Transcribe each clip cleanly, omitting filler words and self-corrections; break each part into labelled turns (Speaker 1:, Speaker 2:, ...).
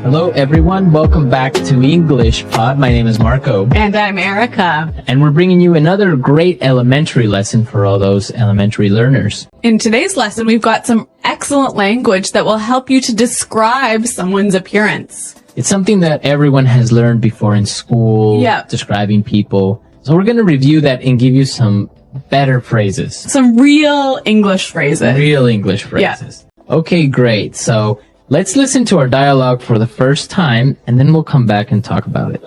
Speaker 1: Hello, everyone. Welcome back to English Pod. My name is Marco.
Speaker 2: And I'm Erica.
Speaker 1: And we're bringing you another great elementary lesson for all those elementary learners.
Speaker 2: In today's lesson, we've got some excellent language that will help you to describe someone's appearance.
Speaker 1: It's something that everyone has learned before in school, describing people. So we're going to review that and give you some better phrases.
Speaker 2: Some real English phrases.
Speaker 1: Real English phrases. Yeah. Okay, great. So let's listen to our dialogue for the first time, and then we'll come back and talk about it.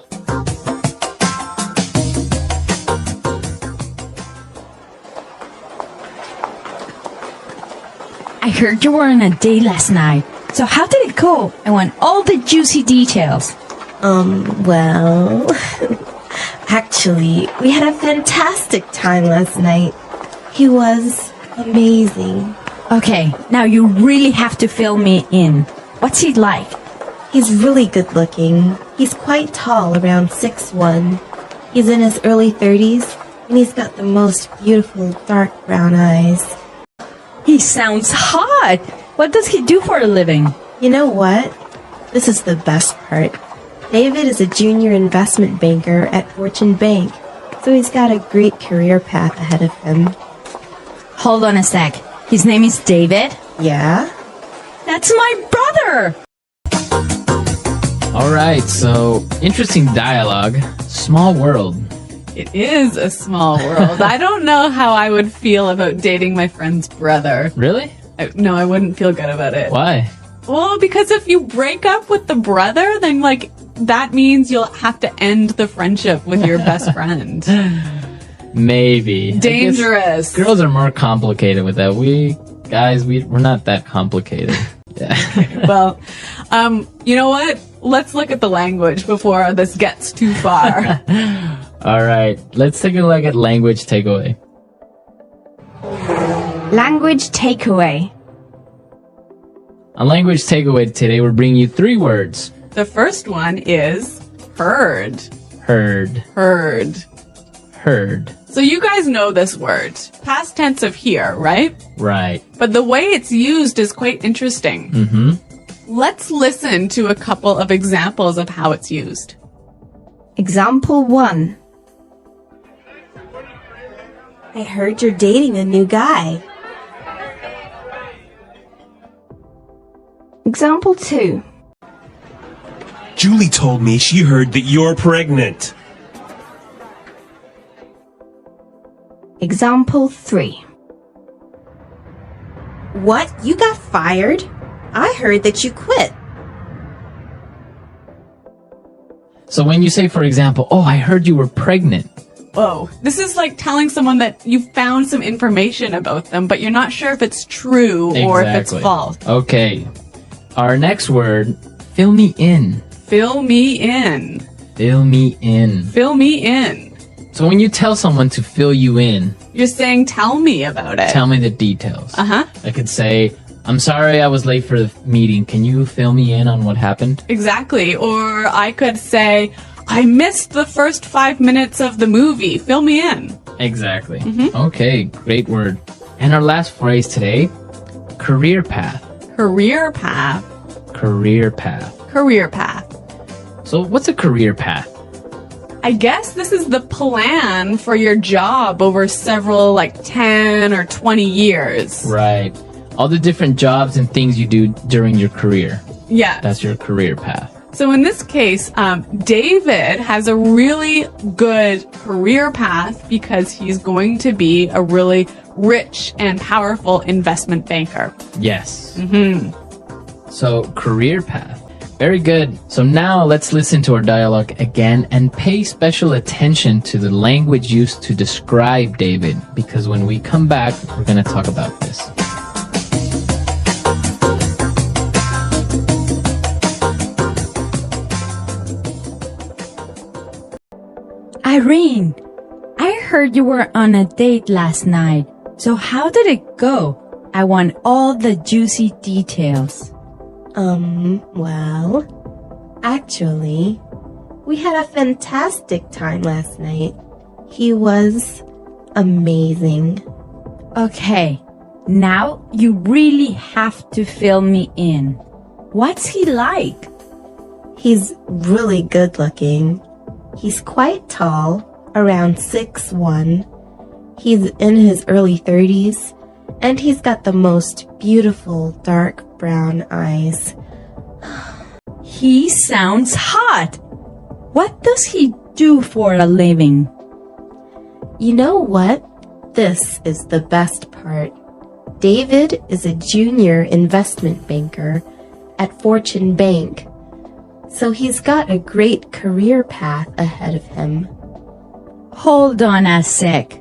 Speaker 3: I heard you were on a date last night. So how did it go? I want all the juicy details.
Speaker 4: Well, actually, we had a fantastic time last night. He was amazing.
Speaker 3: Okay, now you really have to fill me in. What's he like?
Speaker 4: He's really good looking. He's quite tall, around 6'1". He's in his early 30s, and he's got the most beautiful dark brown eyes.
Speaker 3: He sounds hot. What does he do for a living?
Speaker 4: You know what? This is the best part. David is a junior investment banker at Fortune Bank, so he's got a great career path ahead of him.
Speaker 3: Hold on a sec. His name is David?
Speaker 4: Yeah?
Speaker 3: That's my brother!
Speaker 1: All right, so interesting dialogue. Small world.
Speaker 2: It is a small world. I don't know how I would feel about dating my friend's brother.
Speaker 1: Really?
Speaker 2: No, I wouldn't feel good about it.
Speaker 1: Why?
Speaker 2: Well, because if you break up with the brother, then, that means you'll have to end the friendship with your best friend.
Speaker 1: Maybe.
Speaker 2: Dangerous.
Speaker 1: Girls are more complicated with that. We're not that complicated. Yeah.
Speaker 2: Okay, well, you know what? Let's look at the language before this gets too far.
Speaker 1: All right, let's take a look at language takeaway.
Speaker 3: Language takeaway.
Speaker 1: On language takeaway today, we're bringing you 3 words.
Speaker 2: The first one is heard.
Speaker 1: Heard.
Speaker 2: Heard.
Speaker 1: Heard.
Speaker 2: So you guys know this word. Past tense of hear, right?
Speaker 1: Right.
Speaker 2: But the way it's used is quite interesting.
Speaker 1: Mm-hmm.
Speaker 2: Let's listen to a couple of examples of how it's used.
Speaker 4: Example 1. I heard you're dating a new guy.
Speaker 3: Example 2.
Speaker 5: Julie told me she heard that you're pregnant.
Speaker 3: Example 3.
Speaker 4: What? You got fired? I heard that you quit.
Speaker 1: So when you say, for example, oh, I heard you were pregnant.
Speaker 2: Whoa. This is like telling someone that you found some information about them, but you're not sure if it's true or if it's false.
Speaker 1: Okay. Our next word, fill me in.
Speaker 2: Fill me in.
Speaker 1: Fill me in.
Speaker 2: Fill me in.
Speaker 1: So when you tell someone to fill you in,
Speaker 2: you're saying, tell me about it.
Speaker 1: Tell me the details.
Speaker 2: Uh-huh.
Speaker 1: I could say, I'm sorry I was late for the meeting. Can you fill me in on what happened?
Speaker 2: Exactly. Or I could say, I missed the first 5 minutes of the movie. Fill me in.
Speaker 1: Exactly.
Speaker 2: Mm-hmm.
Speaker 1: Okay, great word. And our last phrase today, career path.
Speaker 2: Career path.
Speaker 1: Career path.
Speaker 2: Career path.
Speaker 1: So what's a career path?
Speaker 2: I guess this is the plan for your job over several, 10 or 20 years.
Speaker 1: Right. All the different jobs and things you do during your career.
Speaker 2: Yeah.
Speaker 1: That's your career path.
Speaker 2: So in this case, David has a really good career path because he's going to be a really rich and powerful investment banker.
Speaker 1: Yes.
Speaker 2: Mm-hmm.
Speaker 1: So, career path. Very good. So now let's listen to our dialogue again and pay special attention to the language used to describe David, because when we come back, we're going to talk about this.
Speaker 3: Irene, I heard you were on a date last night. So how did it go? I want all the juicy details.
Speaker 4: Well, actually, we had a fantastic time last night. He was amazing.
Speaker 3: Okay, now you really have to fill me in. What's he like?
Speaker 4: He's really good looking. He's quite tall, around 6'1". He's in his early 30s, and he's got the most beautiful dark brown eyes.
Speaker 3: He sounds hot. What does he do for a living?
Speaker 4: You know what? This is the best part. David is a junior investment banker at Fortune Bank, so he's got a great career path ahead of him.
Speaker 3: Hold on a sec.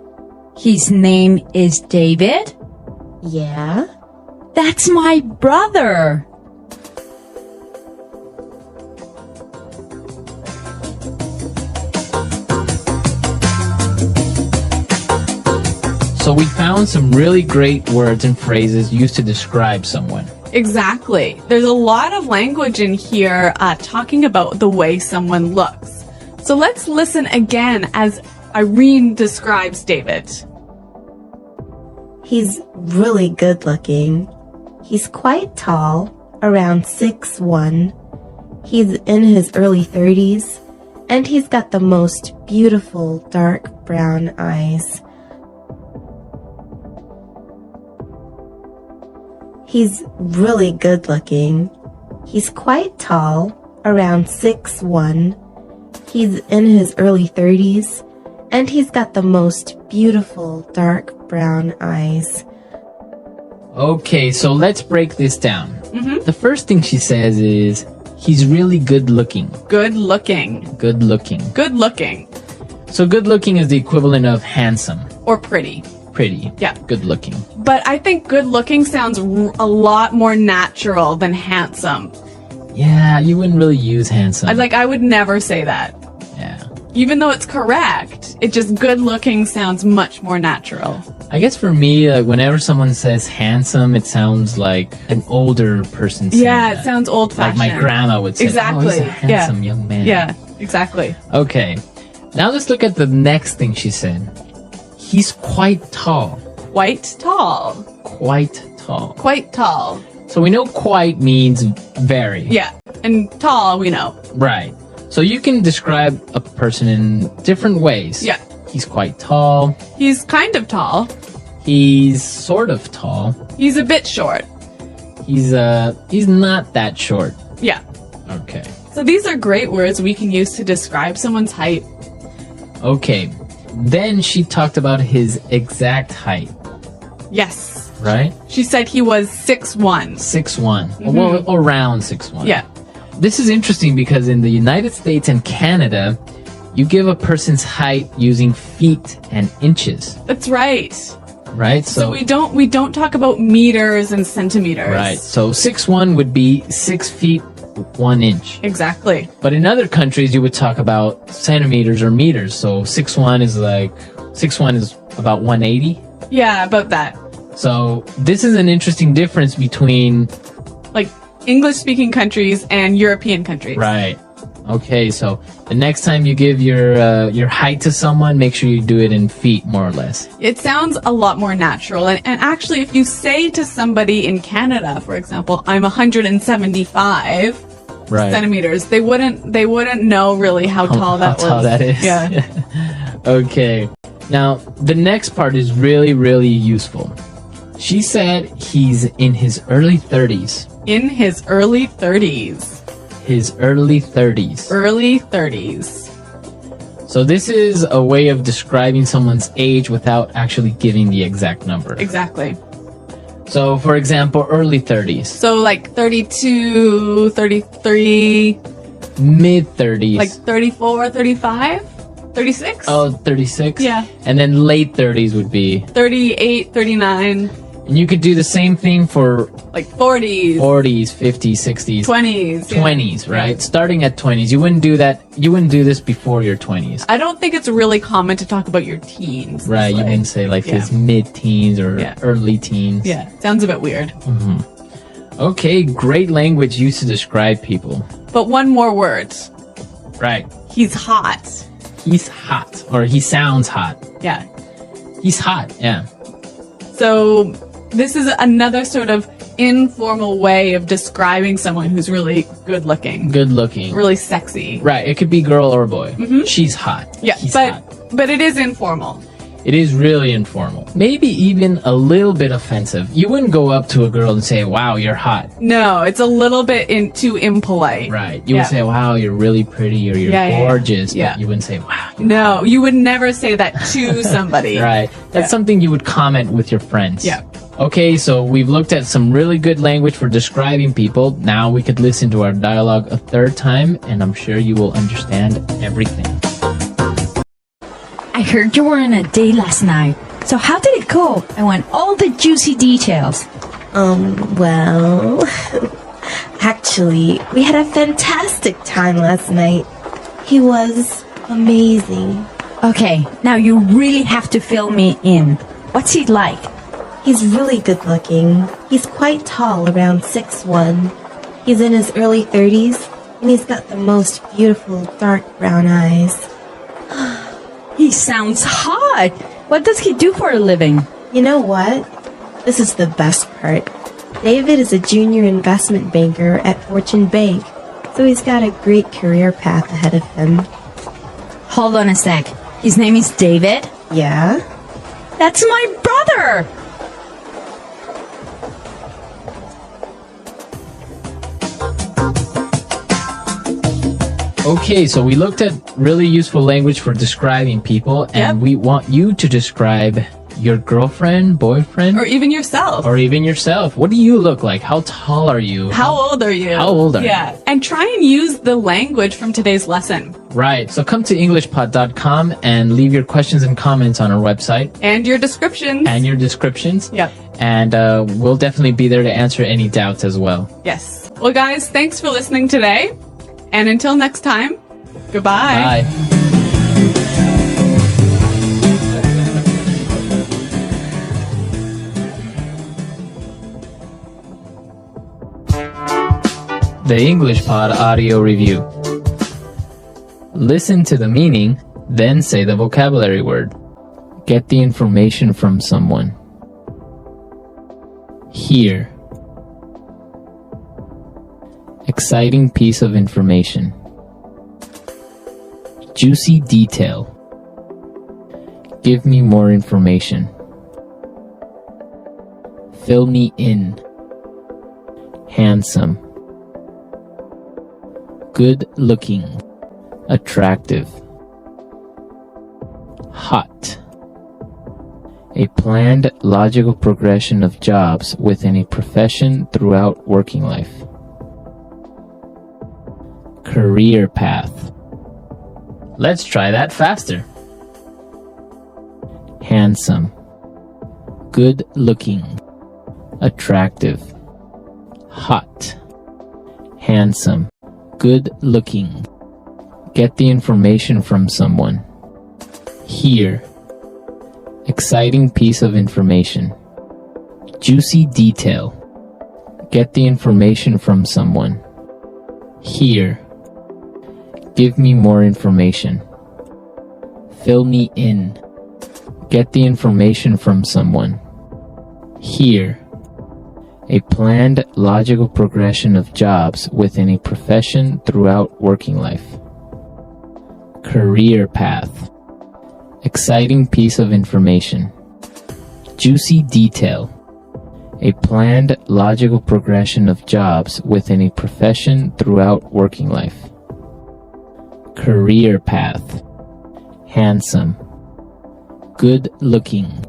Speaker 3: His name is David?
Speaker 4: Yeah?
Speaker 3: That's my brother.
Speaker 1: So we found some really great words and phrases used to describe someone.
Speaker 2: Exactly. There's a lot of language in here talking about the way someone looks. So let's listen again as Irene describes David.
Speaker 4: He's really good looking. He's quite tall, around 6'1". He's in his early 30s, and he's got the most beautiful dark brown eyes. He's really good looking. He's quite tall, around 6'1". He's in his early 30s, and he's got the most beautiful dark brown eyes.
Speaker 1: Okay, so let's break this down. The first thing she says is, he's really good looking.
Speaker 2: Good looking.
Speaker 1: Good looking.
Speaker 2: Good looking.
Speaker 1: So good looking is the equivalent of handsome.
Speaker 2: Or pretty.
Speaker 1: Pretty.
Speaker 2: Yeah.
Speaker 1: Good looking.
Speaker 2: But I think good looking sounds a lot more natural than handsome.
Speaker 1: Yeah, you wouldn't really use handsome.
Speaker 2: I would never say that.
Speaker 1: Yeah.
Speaker 2: Even though it's correct, it just good looking sounds much more natural.
Speaker 1: I guess for me, whenever someone says handsome, it sounds like an older person saying
Speaker 2: Yeah,
Speaker 1: that.
Speaker 2: it sounds old fashioned.
Speaker 1: Like my grandma would say,
Speaker 2: Exactly.
Speaker 1: oh, he's a handsome young man.
Speaker 2: Yeah, exactly.
Speaker 1: Okay. Now let's look at the next thing she said. He's quite tall.
Speaker 2: Quite tall.
Speaker 1: Quite tall.
Speaker 2: Quite tall.
Speaker 1: So we know quite means very.
Speaker 2: Yeah. And tall, we know.
Speaker 1: Right. So you can describe a person in different ways.
Speaker 2: Yeah.
Speaker 1: He's quite tall.
Speaker 2: He's kind of tall.
Speaker 1: He's sort of tall.
Speaker 2: He's a bit short.
Speaker 1: He's not that short.
Speaker 2: Yeah.
Speaker 1: Okay.
Speaker 2: So these are great words we can use to describe someone's height.
Speaker 1: Okay. Then she talked about his exact height,
Speaker 2: Yes.
Speaker 1: right?
Speaker 2: She said he was 6'1".
Speaker 1: 6'1". Well, around 6'1".
Speaker 2: Yeah.
Speaker 1: This is interesting because in the United States and Canada, you give a person's height using feet and inches,
Speaker 2: That's right.
Speaker 1: right?
Speaker 2: So we don't talk about meters and centimeters.
Speaker 1: Right. So 6'1" would be 6 feet 1 inch.
Speaker 2: Exactly.
Speaker 1: But in other countries, you would talk about centimeters or meters. So 6'1" is about 180.
Speaker 2: Yeah, about that.
Speaker 1: So this is an interesting difference between.
Speaker 2: Like English-speaking countries and European countries.
Speaker 1: Right. Okay. So the next time you give your height to someone, make sure you do it in feet, more or less.
Speaker 2: It sounds a lot more natural. And actually, if you say to somebody in Canada, for example, I'm 175
Speaker 1: Right.
Speaker 2: centimeters, they wouldn't know really how tall that was.
Speaker 1: How tall that is.
Speaker 2: Yeah.
Speaker 1: Okay. Now, the next part is really, really useful. She said he's in his early 30s.
Speaker 2: In his early 30s.
Speaker 1: His early 30s.
Speaker 2: Early 30s.
Speaker 1: So this is a way of describing someone's age without actually giving the exact number.
Speaker 2: Exactly.
Speaker 1: So, for example, early 30s.
Speaker 2: So like 32, 33,
Speaker 1: Mid 30s.
Speaker 2: like 34, 35, 36?
Speaker 1: Oh, 36?
Speaker 2: Yeah.
Speaker 1: And then late 30s would be.
Speaker 2: 38, 39,
Speaker 1: And you could do the same thing for
Speaker 2: like 40s,
Speaker 1: 40s, 50s, 60s.
Speaker 2: 20s. yeah.
Speaker 1: 20s, right? Starting at 20s. You wouldn't do that. You wouldn't do this before your 20s.
Speaker 2: I don't think it's really common to talk about your teens.
Speaker 1: Right,
Speaker 2: this
Speaker 1: you
Speaker 2: way.
Speaker 1: wouldn't say like
Speaker 2: Yeah.
Speaker 1: his mid-teens or
Speaker 2: Yeah.
Speaker 1: early teens.
Speaker 2: Yeah, sounds a bit weird.
Speaker 1: Okay, great language used to describe people.
Speaker 2: But one more word.
Speaker 1: Right.
Speaker 2: He's hot.
Speaker 1: He's hot, or he sounds hot.
Speaker 2: Yeah.
Speaker 1: He's hot, yeah.
Speaker 2: So this is another sort of informal way of describing someone who's really good looking,
Speaker 1: Good looking.
Speaker 2: really sexy.
Speaker 1: Right. It could be girl or boy. She's hot.
Speaker 2: Yeah,
Speaker 1: He's
Speaker 2: but
Speaker 1: hot.
Speaker 2: but it is informal.
Speaker 1: It is really informal. Maybe even a little bit offensive. You wouldn't go up to a girl and say, wow, you're hot.
Speaker 2: No, it's a little bit too impolite.
Speaker 1: Right. You
Speaker 2: Yeah.
Speaker 1: would say, wow, you're really pretty or you're
Speaker 2: Yeah, yeah, yeah.
Speaker 1: gorgeous.
Speaker 2: Yeah.
Speaker 1: But you wouldn't say, wow. you're
Speaker 2: No, you would never say that to somebody.
Speaker 1: Right. That's
Speaker 2: Yeah.
Speaker 1: something you would comment with your friends.
Speaker 2: Yeah.
Speaker 1: Okay, so we've looked at some really good language for describing people. Now we could listen to our dialogue a third time, and I'm sure you will understand everything.
Speaker 3: I heard you were on a date last night. So how did it go? I want all the juicy details.
Speaker 4: Well, actually, we had a fantastic time last night. He was amazing.
Speaker 3: Okay, now you really have to fill me in. What's he like?
Speaker 4: He's really good looking. He's quite tall, around 6'1". He's in his early 30s, and he's got the most beautiful dark brown eyes.
Speaker 3: He sounds hot. What does he do for a living?
Speaker 4: You know what? This is the best part. David is a junior investment banker at Fortune Bank, so he's got a great career path ahead of him.
Speaker 3: Hold on a sec. His name is David?
Speaker 4: Yeah?
Speaker 3: That's my brother!
Speaker 1: Okay, so we looked at really useful language for describing people, and
Speaker 2: Yep.
Speaker 1: we want you to describe your girlfriend, boyfriend,
Speaker 2: Or even yourself.
Speaker 1: or even yourself. What do you look like? How tall are you?
Speaker 2: How old are you?
Speaker 1: How old are you?
Speaker 2: Yeah. And try and use the language from today's lesson.
Speaker 1: Right. So come to EnglishPod.com and leave your questions and comments on our website
Speaker 2: And your descriptions.
Speaker 1: and your descriptions.
Speaker 2: Yep.
Speaker 1: And we'll definitely be there to answer any doubts as well.
Speaker 2: Yes. Well, guys, thanks for listening today. And until next time, goodbye.
Speaker 1: Bye. The English Pod Audio Review. Listen to the meaning, then say the vocabulary word. Get the information from someone. Hear. Exciting piece of information. Juicy detail. Give me more information. Fill me in. Handsome. Good looking. Attractive. Hot. A planned logical progression of jobs within a profession throughout working life. Career path. Let's try that faster. Handsome. Good looking. Attractive. Hot. Handsome. Good looking. Get the information from someone. Hear. Exciting piece of information. Juicy detail. Get the information from someone. Hear. Give me more information. Fill me in. Get the information from someone. Hear. A planned logical progression of jobs within a profession throughout working life. Career path. Exciting piece of information. Juicy detail. A planned logical progression of jobs within a profession throughout working life. Career path. Handsome. Good looking.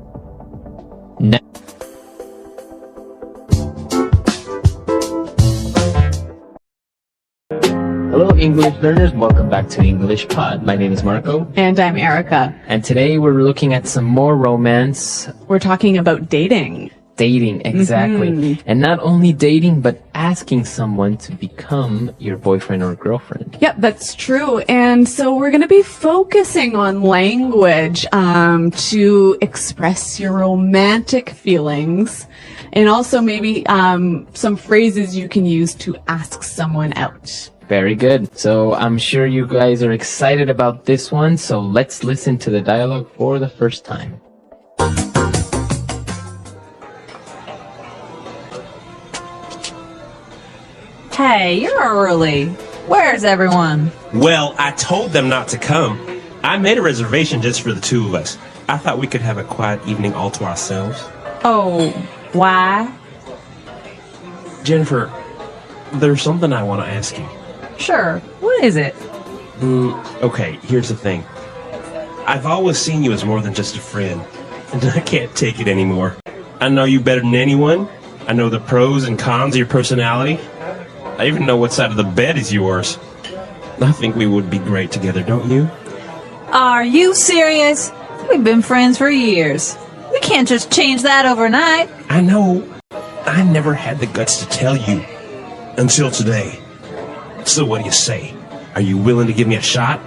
Speaker 1: Hello English learners, welcome back to English Pod. My name is Marco,
Speaker 2: And I'm Erica.
Speaker 1: and today we're looking at some more romance,
Speaker 2: We're talking about dating.
Speaker 1: dating, exactly. And not only dating, but asking someone to become your boyfriend or girlfriend.
Speaker 2: Yep, that's true. And so we're going to be focusing on language to express your romantic feelings, and also maybe some phrases you can use to ask someone out.
Speaker 1: Very good. So I'm sure you guys are excited about this one, so let's listen to the dialogue for the first time.
Speaker 6: Hey, you're early. Where's everyone?
Speaker 5: Well, I told them not to come. I made a reservation just for the two of us. I thought we could have a quiet evening all to ourselves.
Speaker 6: Oh, why?
Speaker 5: Jennifer, there's something I want to ask you.
Speaker 6: Sure. What is it?
Speaker 5: Okay, here's the thing. I've always seen you as more than just a friend, and I can't take it anymore. I know you better than anyone. I know the pros and cons of your personality. I even know what side of the bed is yours. I think we would be great together, don't you?
Speaker 6: Are you serious? We've been friends for years. We can't just change that overnight.
Speaker 5: I know. I never had the guts to tell you. Until today. So what do you say? Are you willing to give me a shot?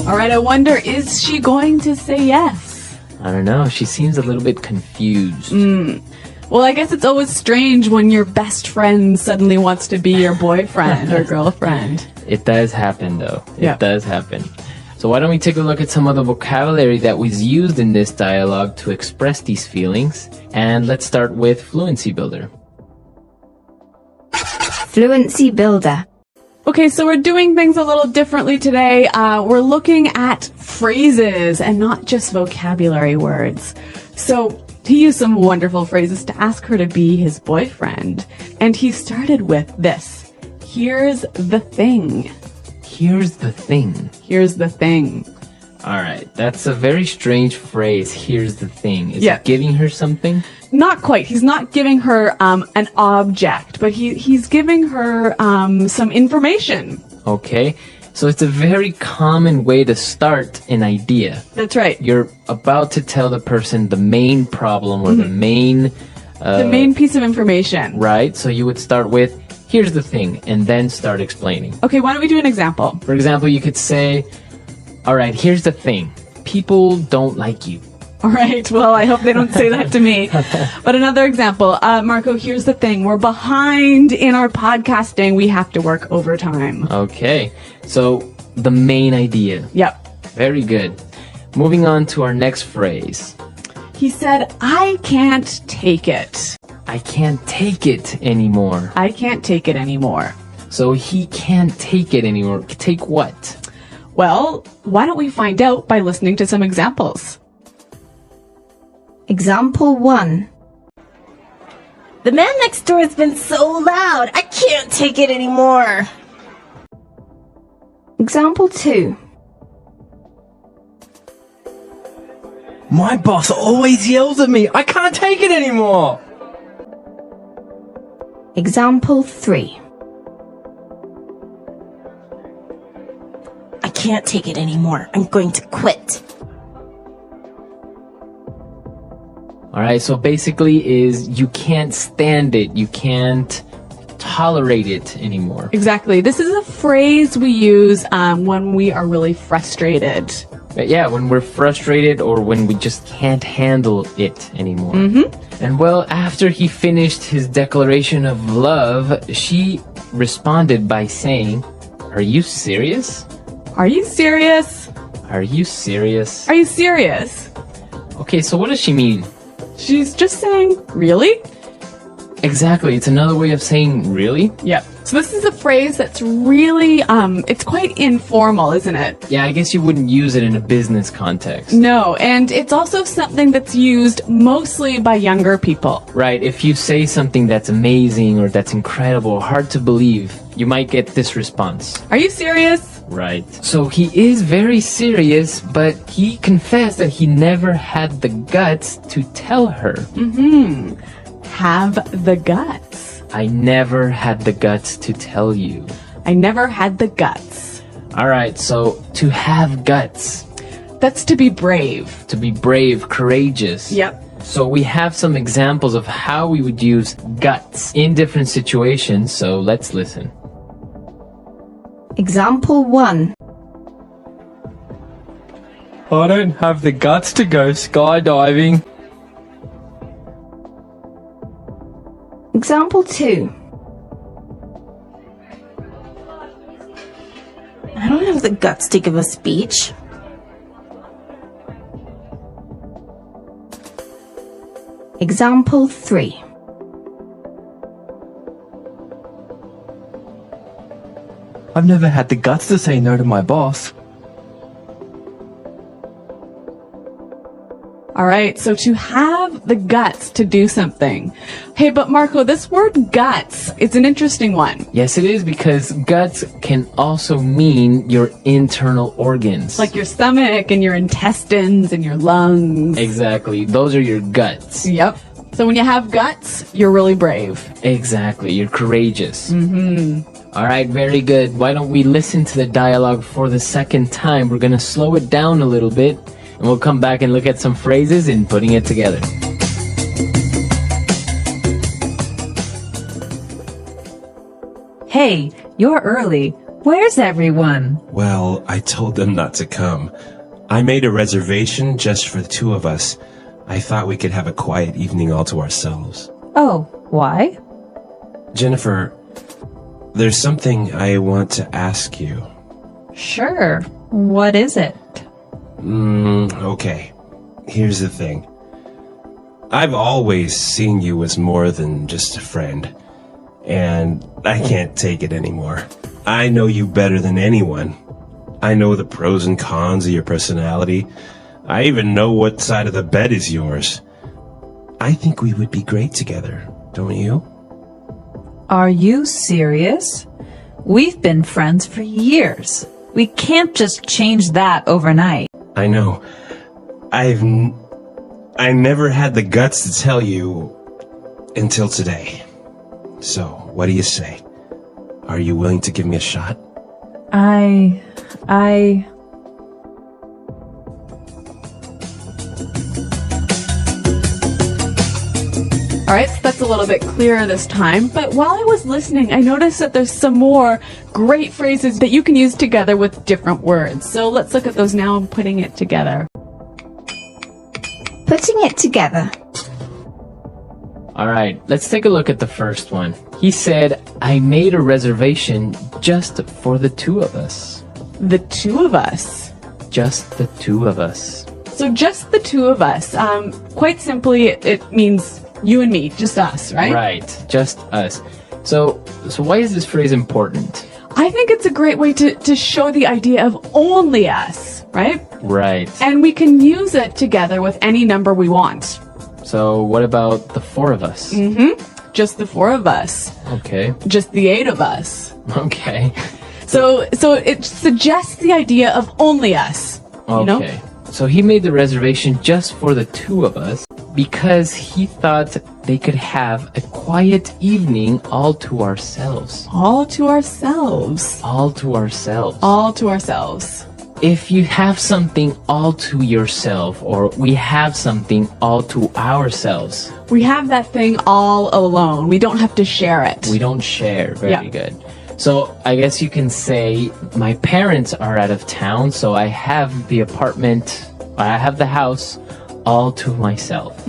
Speaker 2: All right, I wonder, is she going to say yes?
Speaker 1: I don't know. She seems a little bit confused.
Speaker 2: Well, I guess it's always strange when your best friend suddenly wants to be your boyfriend or girlfriend.
Speaker 1: It does happen, though.
Speaker 2: Yeah.
Speaker 1: It does happen. So why don't we take a look at some of the vocabulary that was used in this dialogue to express these feelings? And let's start with Fluency Builder.
Speaker 4: Fluency builder.
Speaker 2: Okay, so we're doing things a little differently today. We're looking at phrases and not just vocabulary words. So he used some wonderful phrases to ask her to be his boyfriend. And he started with this. Here's the thing.
Speaker 1: Here's the thing.
Speaker 2: Here's the thing.
Speaker 1: All right. That's a very strange phrase. Here's the thing. Is
Speaker 2: Yeah.
Speaker 1: it giving her something?
Speaker 2: Not quite. He's not giving her an object, but he's giving her some information.
Speaker 1: Okay. So it's a very common way to start an idea.
Speaker 2: That's right.
Speaker 1: You're about to tell the person the main problem or the main...
Speaker 2: The main piece of information.
Speaker 1: Right? So you would start with, here's the thing, and then start explaining.
Speaker 2: Okay, why don't we do an example?
Speaker 1: For example, you could say, all right, here's the thing. People don't like you.
Speaker 2: All right, well, I hope they don't say that to me. But another example, Marco, here's the thing. We're behind in our podcasting. We have to work overtime.
Speaker 1: Okay. So the main idea.
Speaker 2: Yep.
Speaker 1: Very good. Moving on to our next phrase.
Speaker 2: He said, I can't take it.
Speaker 1: I can't take it anymore.
Speaker 2: I can't take it anymore.
Speaker 1: So he can't take it anymore. Take what?
Speaker 2: Well, why don't we find out by listening to some examples?
Speaker 4: Example 1. The man next door has been so loud. I can't take it anymore. Example 2.
Speaker 7: My boss always yells at me. I can't take it anymore.
Speaker 4: Example 3. I can't take it anymore. I'm going to quit.
Speaker 1: All right. So basically is you can't stand it. You can't tolerate it anymore.
Speaker 2: Exactly. This is a phrase we use when we are really frustrated.
Speaker 1: But yeah, when we're frustrated or when we just can't handle it anymore. And well, after he finished his declaration of love, she responded by saying, "Are you serious?
Speaker 2: Are you serious?
Speaker 1: Are you serious?"
Speaker 2: Are you serious?
Speaker 1: Okay, so what does she mean?
Speaker 2: She's just saying, really?
Speaker 1: Exactly. It's another way of saying really.
Speaker 2: Yep. So this is a phrase that's really, it's quite informal, isn't it?
Speaker 1: Yeah, I guess you wouldn't use it in a business context.
Speaker 2: No, and it's also something that's used mostly by younger people.
Speaker 1: Right. If you say something that's amazing or that's incredible, hard to believe, you might get this response.
Speaker 2: Are you serious?
Speaker 1: Right. So he is very serious, but he confessed that he never had the guts to tell her.
Speaker 2: Have the guts.
Speaker 1: I never had the guts to tell you.
Speaker 2: I never had the guts.
Speaker 1: All right, so to have guts,
Speaker 2: That's to be brave.
Speaker 1: to be brave, courageous.
Speaker 2: Yep.
Speaker 1: So we have some examples of how we would use guts in different situations, so let's listen.
Speaker 4: Example 1.
Speaker 7: I don't have the guts to go skydiving.
Speaker 4: Example 2. I don't have the guts to give a speech. Example 3.
Speaker 7: I've never had the guts to say no to my boss.
Speaker 2: All right, so to have the guts to do something. Hey, but Marco, this word guts, it's an interesting one.
Speaker 1: Yes, it is, because guts can also mean your internal organs.
Speaker 2: Like your stomach and your intestines and your lungs.
Speaker 1: Exactly. Those are your guts.
Speaker 2: Yep. So when you have guts, you're really brave.
Speaker 1: Exactly. You're courageous. All right, very good. Why don't we listen to the dialogue for the second time? We're going to slow it down a little bit, and we'll come back and look at some phrases and putting it together.
Speaker 6: Hey, you're early. Where's everyone?
Speaker 5: Well, I told them not to come. I made a reservation just for the two of us. I thought we could have a quiet evening all to ourselves.
Speaker 6: Oh, why?
Speaker 5: Jennifer, there's something I want to ask you.
Speaker 6: Sure. What is it?
Speaker 5: Okay. Here's the thing. I've always seen you as more than just a friend, and I can't take it anymore. I know you better than anyone. I know the pros and cons of your personality. I even know what side of the bed is yours. I think we would be great together, don't you?
Speaker 6: Are you serious? We've been friends for years. We can't just change that overnight.
Speaker 5: I know. I never had the guts to tell you until today. So, what do you say? Are you willing to give me a shot?
Speaker 2: All right, so that's a little bit clearer this time. But while I was listening, I noticed that there's some more great phrases that you can use together with different words. So let's look at those now and putting it together.
Speaker 4: Putting it together.
Speaker 1: All right, let's take a look at the first one. He said, I made a reservation just for the two of us.
Speaker 2: The two of us.
Speaker 1: Just the two of us.
Speaker 2: So just the two of us. Quite simply, it means you and me, just us, right?
Speaker 1: Right, just us. So why is this phrase important?
Speaker 2: I think it's a great way to show the idea of only us, right?
Speaker 1: Right.
Speaker 2: And we can use it together with any number we want.
Speaker 1: So what about the four of us?
Speaker 2: Just the four of us.
Speaker 1: Okay.
Speaker 2: Just the eight of us.
Speaker 1: Okay.
Speaker 2: So it suggests the idea of only us. You know?
Speaker 1: Okay. So he made the reservation just for the two of us because he thought they could have a quiet evening all to ourselves.
Speaker 2: All to ourselves.
Speaker 1: All to ourselves.
Speaker 2: All to ourselves.
Speaker 1: If you have something all to yourself, or we have something all to ourselves.
Speaker 2: We have that thing all alone. We don't have to share it.
Speaker 1: We don't share. Very good. So I guess you can say my parents are out of town, so I have the apartment, I have the house all to myself.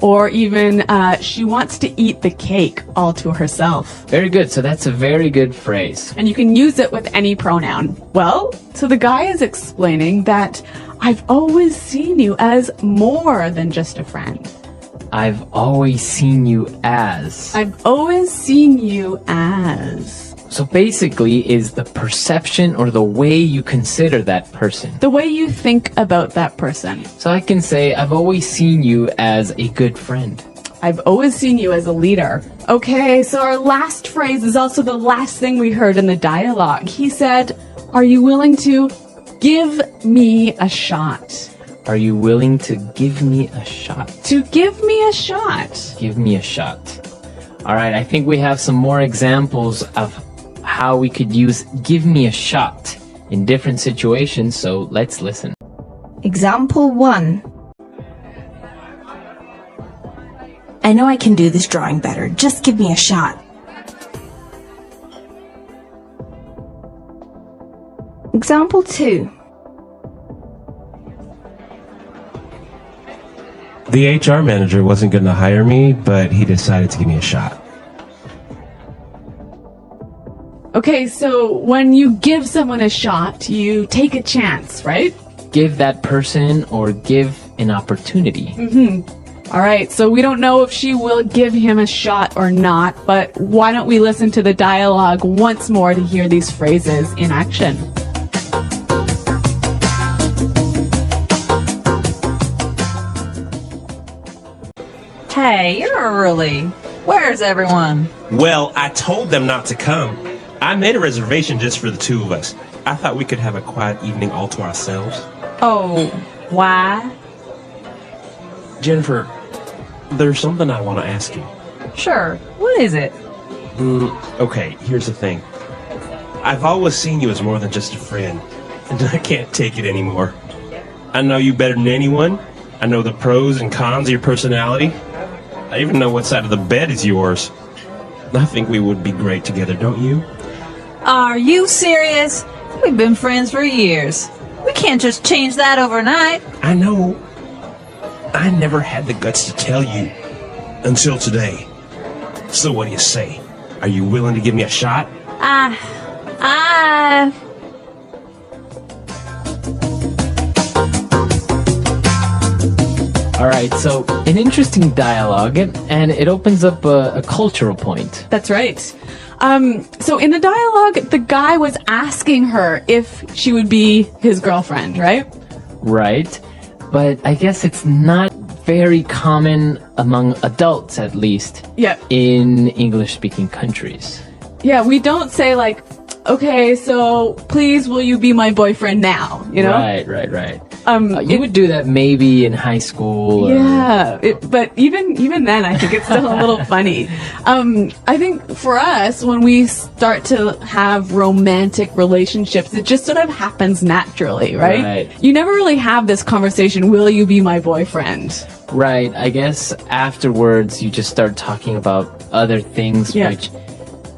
Speaker 2: Or even she wants to eat the cake all to herself.
Speaker 1: Very good. So that's a very good phrase.
Speaker 2: And you can use it with any pronoun. Well, so the guy is explaining that I've always seen you as more than just a friend.
Speaker 1: I've always seen you as.
Speaker 2: I've always seen you as.
Speaker 1: So basically is the perception or the way you consider that person.
Speaker 2: The way you think about that person.
Speaker 1: So I can say, I've always seen you as a good friend.
Speaker 2: I've always seen you as a leader. Okay, so our last phrase is also the last thing we heard in the dialogue. He said, are you willing to give me a shot?
Speaker 1: Are you willing to give me a shot?
Speaker 2: To give me a shot.
Speaker 1: Give me a shot. All right, I think we have some more examples of how we could use give me a shot in different situations, so let's listen.
Speaker 4: Example 1.
Speaker 8: I know I can do this drawing better. Just give me a shot.
Speaker 4: Example 2.
Speaker 5: The HR manager wasn't going to hire me, but he decided to give me a shot.
Speaker 2: Okay, so when you give someone a shot, you take a chance, right?
Speaker 1: Give that person or give an opportunity.
Speaker 2: All right, so we don't know if she will give him a shot or not, but why don't we listen to the dialogue once more to hear these phrases in action?
Speaker 6: Hey, you're early. Where's everyone?
Speaker 5: Well, I told them not to come. I made a reservation just for the two of us. I thought we could have a quiet evening all to ourselves.
Speaker 6: Oh, why?
Speaker 5: Jennifer, there's something I want to ask you.
Speaker 6: Sure. What is it?
Speaker 5: Okay, here's the thing. I've always seen you as more than just a friend, and I can't take it anymore. I know you better than anyone. I know the pros and cons of your personality. I even know what side of the bed is yours. I think we would be great together, don't you?
Speaker 6: Are you serious? We've been friends for years. We can't just change that overnight.
Speaker 5: I know. I never had the guts to tell you until today. So what do you say? Are you willing to give me a shot?
Speaker 1: All right, so an interesting dialogue, and it opens up a cultural point.
Speaker 2: That's right. So in the dialogue, the guy was asking her if she would be his girlfriend, right?
Speaker 1: Right, but I guess it's not very common among adults, at least,
Speaker 2: Yeah.
Speaker 1: in English-speaking countries.
Speaker 2: Yeah, we don't say like, okay, so please will you be my boyfriend now, you know?
Speaker 1: Right. You would do that maybe in high school.
Speaker 2: Yeah, but even then, I think it's still a little funny. I think for us, when we start to have romantic relationships, it just sort of happens naturally, right?
Speaker 1: Right.
Speaker 2: You never really have this conversation, will you be my boyfriend?
Speaker 1: Right, I guess afterwards you just start talking about other things,
Speaker 2: Yeah.
Speaker 1: which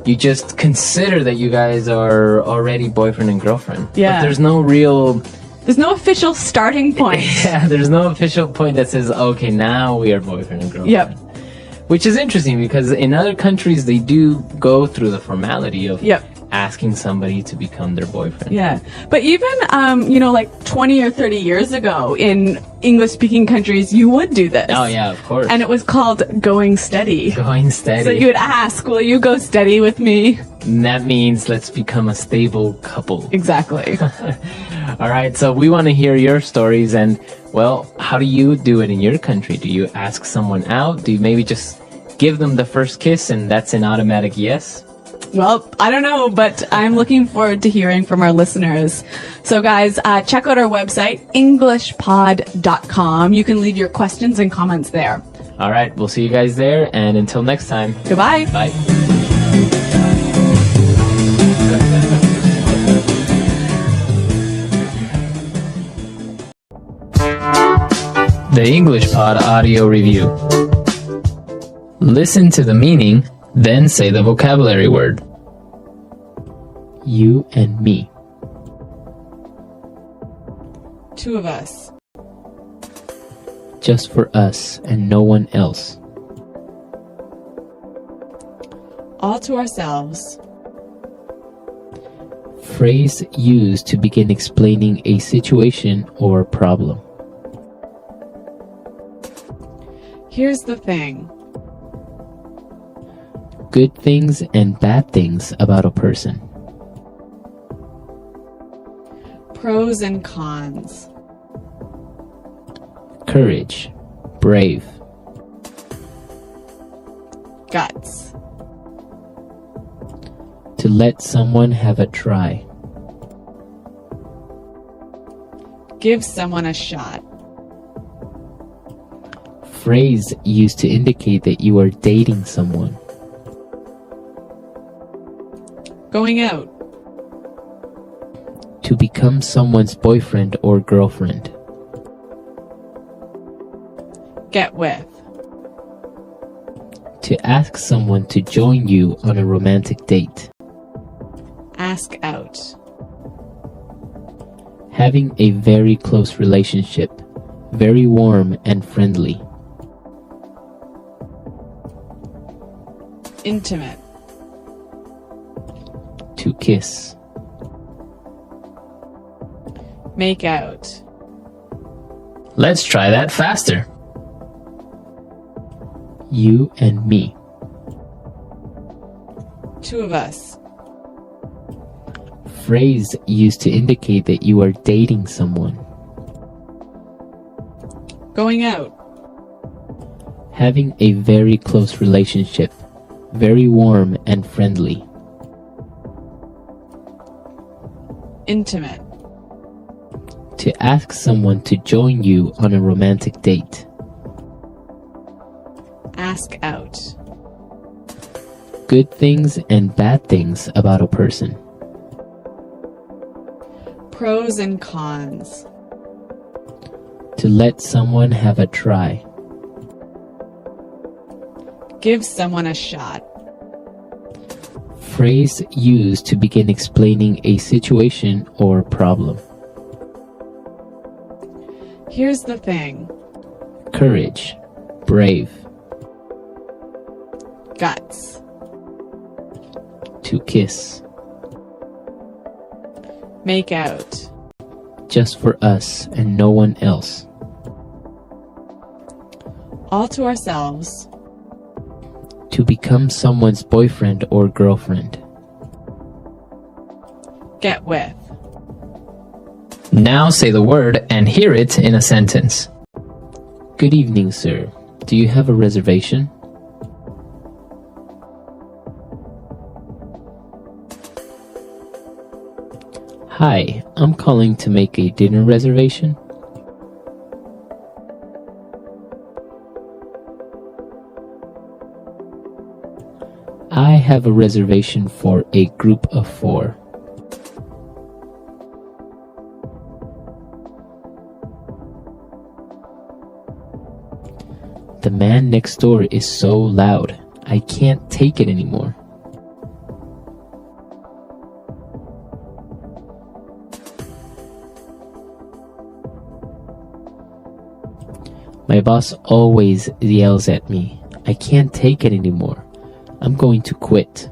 Speaker 1: you just consider that you guys are already boyfriend and girlfriend.
Speaker 2: Yeah.
Speaker 1: But there's no real...
Speaker 2: There's no official starting point.
Speaker 1: Yeah, there's no official point that says, okay, now we are boyfriend and girlfriend.
Speaker 2: Yep.
Speaker 1: Which is interesting because in other countries they do go through the formality of
Speaker 2: Yep.
Speaker 1: asking somebody to become their boyfriend.
Speaker 2: Yeah. But even, like 20 or 30 years ago in English-speaking countries, you would do this.
Speaker 1: Oh, yeah, of course.
Speaker 2: And it was called going steady.
Speaker 1: Going steady.
Speaker 2: So you would ask, will you go steady with me?
Speaker 1: And that means let's become a stable couple.
Speaker 2: Exactly.
Speaker 1: All right, so we want to hear your stories and, well, how do you do it in your country? Do you ask someone out? Do you maybe just give them the first kiss and that's an automatic yes?
Speaker 2: Well, I don't know, but I'm looking forward to hearing from our listeners. So guys, check out our website, englishpod.com. You can leave your questions and comments there.
Speaker 1: All right, we'll see you guys there, and until next time.
Speaker 2: Goodbye.
Speaker 1: Bye. The English Pod Audio Review. Listen to the meaning, then say the vocabulary word. You and me.
Speaker 2: Two of us.
Speaker 1: Just for us and no one else.
Speaker 2: All to ourselves.
Speaker 1: Phrase used to begin explaining a situation or problem.
Speaker 2: Here's the thing.
Speaker 1: Good things and bad things about a person.
Speaker 2: Pros and cons.
Speaker 1: Courage. Brave.
Speaker 2: Guts.
Speaker 1: To let someone have a try.
Speaker 2: Give someone a shot.
Speaker 1: Phrase used to indicate that you are dating someone.
Speaker 2: Going out.
Speaker 1: To become someone's boyfriend or girlfriend.
Speaker 2: Get with.
Speaker 1: To ask someone to join you on a romantic date.
Speaker 2: Ask out.
Speaker 1: Having a very close relationship. Very warm and friendly.
Speaker 2: Intimate.
Speaker 1: To kiss.
Speaker 2: Make out.
Speaker 1: Let's try that faster. You and me.
Speaker 2: Two of us.
Speaker 1: Phrase used to indicate that you are dating someone.
Speaker 2: Going out.
Speaker 1: Having a very close relationship. Very warm and friendly.
Speaker 2: Intimate.
Speaker 1: To ask someone to join you on a romantic date.
Speaker 2: Ask out.
Speaker 1: Good things and bad things about a person.
Speaker 2: Pros and cons.
Speaker 1: To let someone have a try.
Speaker 2: Give someone a shot.
Speaker 1: Phrase used to begin explaining a situation or problem.
Speaker 2: Here's the thing.
Speaker 1: Courage. Brave.
Speaker 2: Guts.
Speaker 1: To kiss.
Speaker 2: Make out.
Speaker 1: Just for us and no one else.
Speaker 2: All to ourselves.
Speaker 1: To become someone's boyfriend or girlfriend.
Speaker 2: Get with.
Speaker 1: Now say the word and hear it in a sentence. Good evening, sir. Do you have a reservation? Hi, I'm calling to make a dinner reservation. I have a reservation for a group of 4. The man next door is so loud. I can't take it anymore. My boss always yells at me. I can't take it anymore. I'm going to quit.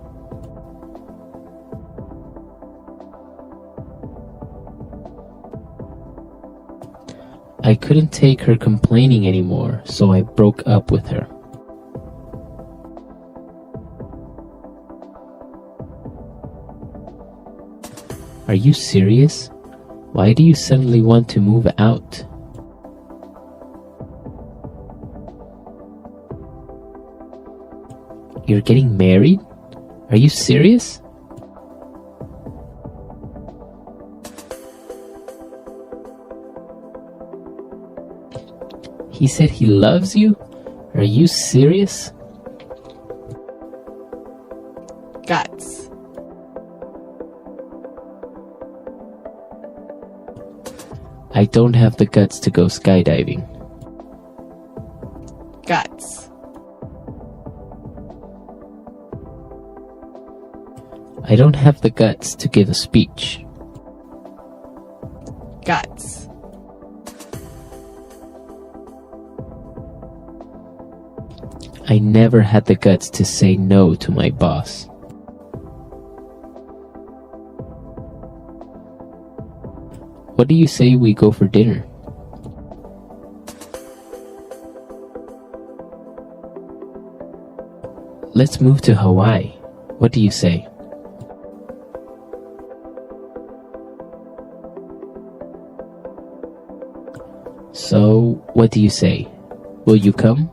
Speaker 1: I couldn't take her complaining anymore, so I broke up with her. Are you serious? Why do you suddenly want to move out? You're getting married? Are you serious? He said he loves you? Are you serious?
Speaker 2: Guts.
Speaker 1: I don't have the guts to go skydiving.
Speaker 2: Guts.
Speaker 1: I don't have the guts to give a speech.
Speaker 2: Guts.
Speaker 1: I never had the guts to say no to my boss. What do you say we go for dinner? Let's move to Hawaii. What do you say? So, what do you say? Will you come?